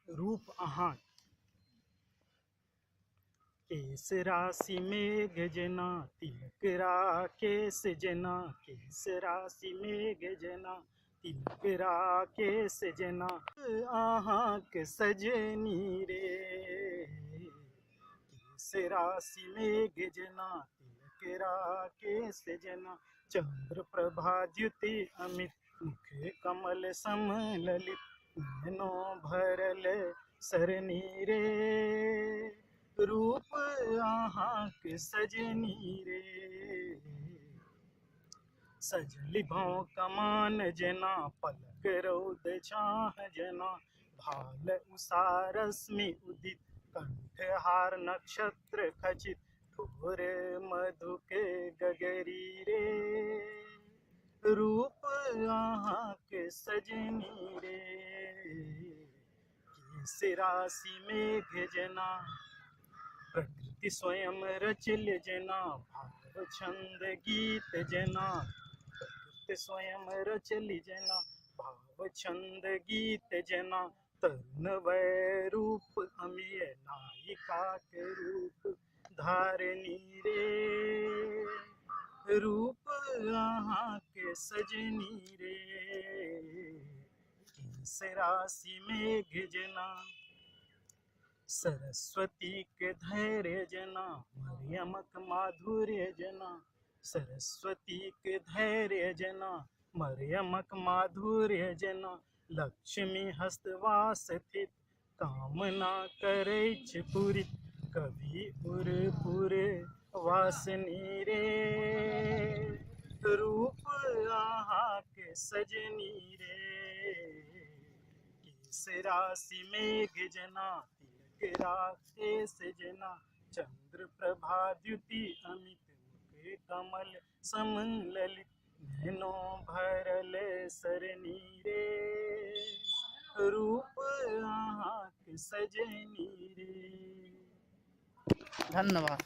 रूप अहाँ केस राशि मेघ जना तिलक राकेश जना केस राशि मेघ जना तिलक राकेश जना अहाँ के सजनी रे केस राशि मेघ जना तिलक राकेश जना चंद्र प्रभा द्युति अमित मुख कमल सम ललित नैनो भरल सरनी रे रूप अहाँ के सजनी रे सजली भौं कमान जना पलक रौद छाह जना भाल उषा रश्मि उदित कंठहार नक्षत्र खचित ठोर मधु के गगरी रे रूप अहाँ के सजनी रे केस राशि मेघ जना प्रकृति स्वयं रचिल जना भाव छंद गीत जना प्रकृति स्वयं रचली जना भाव छंद गीत जना तरुण वै रूप अमीय नायिका के रूप धारनी रे रूप अहाँ के सजनी रे केस राशि मेघ जना सरस्वती के धैर्य जना मरियमक माधुर्य जना सरस्वती के धैर्य जना मरियमक माधुर्य जना लक्ष्मी हस्तवास स्थित कामना करै छै पूरित कवि उरपुर वासनी रे रूप अहाँ के सजनी रे केस राशि मेघ जना तिलक राकेश जना चंद्र प्रभा द्युति अमित मुख कमल सम ललित नैनो भरल सरनी रे रूप अहाँ के सजनी रे। धन्यवाद।